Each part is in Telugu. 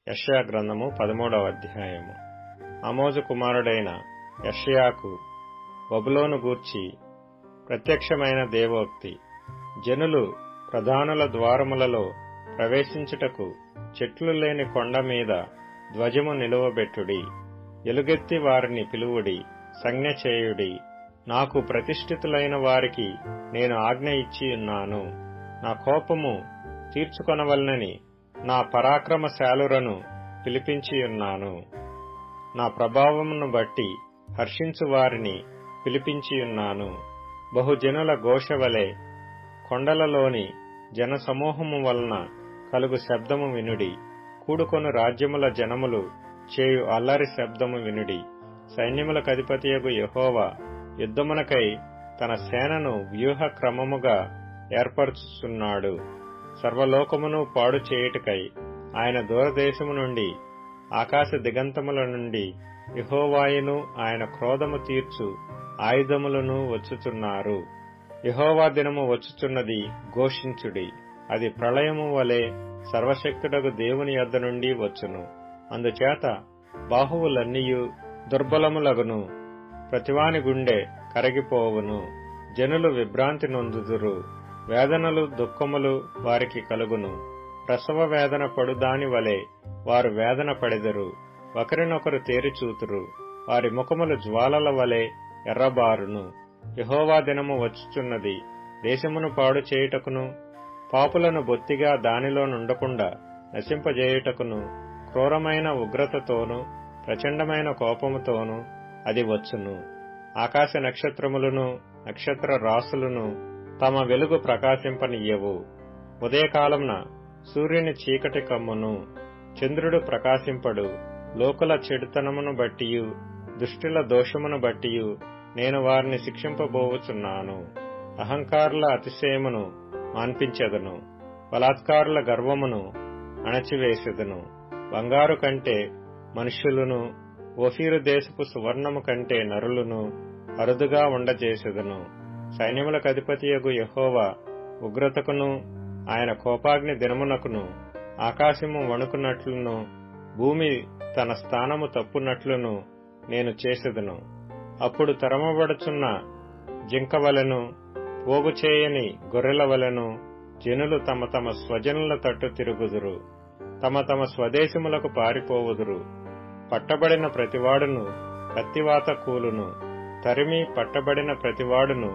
యెషయా గ్రంథము 13వ అధ్యాయము. ఆమోజు కుమారుడైన యెషయాకు బబులోను గూర్చి ప్రత్యక్షమైన దేవోక్తి. జనులు ప్రధానుల ద్వారములలో ప్రవేశించుటకు చెట్లు లేని కొండ మీద ధ్వజము నిలువబెట్టుడి. ఎలుగెత్తి వారిని పిలువుడి, సంజ్ఞ చేయుడి. నాకు ప్రతిష్ఠితులైన వారికి నేను ఆజ్ఞ ఇచ్చి ఉన్నాను. నా కోపము తీర్చుకొనవలనని నా పరాక్రమశాలురను పిలిపించియున్నాను. నా ప్రభావమును బట్టి హర్షించు వారిని పిలిపించియున్నాను. బహుజనుల ఘోష వలె కొండలలోని జనసమూహము వలన కలుగు శబ్దము వినుడి. కూడుకొను రాజ్యముల జనములు చేయు అల్లరి శబ్దము వినుడి. సైన్యములకధిపతియగు యెహోవా యుద్ధమునకై తన సేనను వ్యూహ క్రమముగా ఏర్పరచుచున్నాడు. సర్వలోకమును పాడు చేయుటకై ఆయన దూరదేశము నుండి, ఆకాశ దిగంతముల నుండి యెహోవాయును ఆయన క్రోధము తీర్చు ఆయుధములను వచ్చుచున్నారు. యెహోవా దినము వచ్చుచున్నది, ఘోషించుడి. అది ప్రళయము వలె సర్వశక్తుడగు దేవుని యొద్ద నుండి వచ్చును. అందుచేత బాహువులన్నీయు దుర్బలములగును, ప్రతివాని గుండె కరగిపోవును. జనులు విభ్రాంతి నొందుదురు, వేదనలు దుఃఖములు వారికి కలుగును. ప్రసవ వేదన పడు దాని వలె వారు వేదన పడెదరు. ఒకరినొకరు తేరిచూతురు, వారి ముఖములు జ్వాలల వలె ఎర్రబారును. యెహోవా దినము వచ్చుచున్నది, దేశమును పాడు చేయుటకును, పాపులను బొత్తిగా దానిలో నుండకుండా నశింపజేయుటకును, క్రూరమైన ఉగ్రతతోనూ ప్రచండమైన కోపముతోనూ అది వచ్చును. ఆకాశ నక్షత్రములను నక్షత్ర రాసులను తమ వెలుగు ప్రకాశింపనియ్యవు. ఉదయకాలంన సూర్యుని చీకటి కమ్మును, చంద్రుడు ప్రకాశింపడు. లోకుల చెడుతనమును బట్టియు దుష్టుల దోషమును బట్టియు నేను వారిని శిక్షింపబోవుచున్నాను. అహంకారుల అతిశయమును మాన్పించెదను, బలాత్కారుల గర్వమును అణచివేసెదను. బంగారు కంటే మనుష్యులను, ఓఫీరు దేశపు సువర్ణము కంటే నరులను అరుదుగా ఉండజేసెదను. సైన్యములకధిపతియగు యెహోవా ఉగ్రతకును, ఆయన కోపాగ్ని దినమునకును ఆకాశము వణుకునట్లును, భూమి తన స్థానము తప్పునట్లును నేను చేసెదను. అప్పుడు తరమబడుచున్న జింక వలెను, పోగు చేయని గొర్రెల వలెను జనులు తమ తమ స్వజనుల తట్టు తిరుగుదురు, తమ తమ స్వదేశములకు పారిపోవుదురు. పట్టబడిన ప్రతివాడును కత్తివాత కూలును, తరిమి పట్టబడిన ప్రతివాడును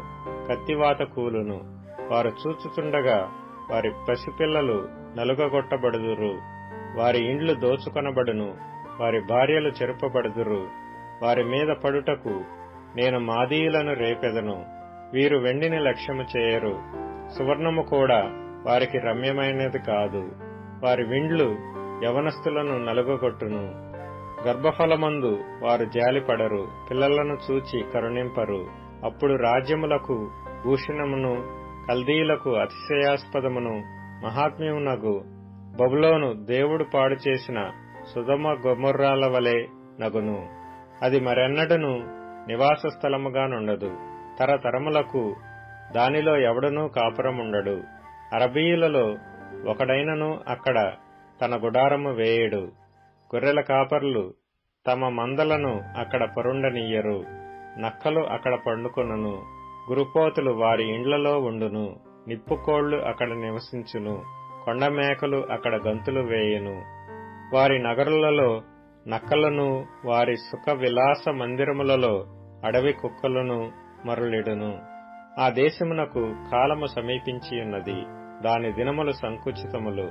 కత్తివాత కూలును. వారు చూచుచుండగా వారి పసిపిల్లలు నలుగగొట్టబడుదురు, వారి ఇండ్లు దోచుకొనబడును, వారి భార్యలు చెరుపబడుదురు. వారి మీద పడుటకు నేను మాదీయులను రేపెదను. వీరు వెండిని లక్ష్యము చేయరు, సువర్ణము కూడా వారికి రమ్యమైనది కాదు. వారి విండ్లు యవనస్తులను నలుగగొట్టును. గర్భఫలమందు వారు జాలిపడరు, పిల్లలను చూచి కరుణింపరు. అప్పుడు రాజ్యములకు భూషణమును, కల్దీయులకు అతిశయాస్పదమును, మహాత్మ్యమునగు బబులోను దేవుడు పాడు చేసిన సొదొమ గొమొర్రాల వలె నగును. అది మరెన్నడను నివాస స్థలముగా నుండదు. తరతరములకు దానిలో ఎవడనూ కాపురముండడు. అరబీయులలో ఒకడైనను అక్కడ తన గుడారము వేయడు. గొర్రెల కాపర్లు తమ మందలను అక్కడ పరుండనియ్యరు. నక్కలు అక్కడ పండుకొనును, గురుపోతులు వారి ఇండ్లలో ఉండును. నిప్పుకోళ్లు అక్కడ నివసించును, కొండమేకలు అక్కడ గంతులు వేయును. వారి నగరులలో నక్కలను, వారి సుఖ విలాస మందిరములలో అడవి కుక్కలను మరులిడును. ఆ దేశమునకు కాలము సమీపించియున్నది, దాని దినములు సంకుచితములు.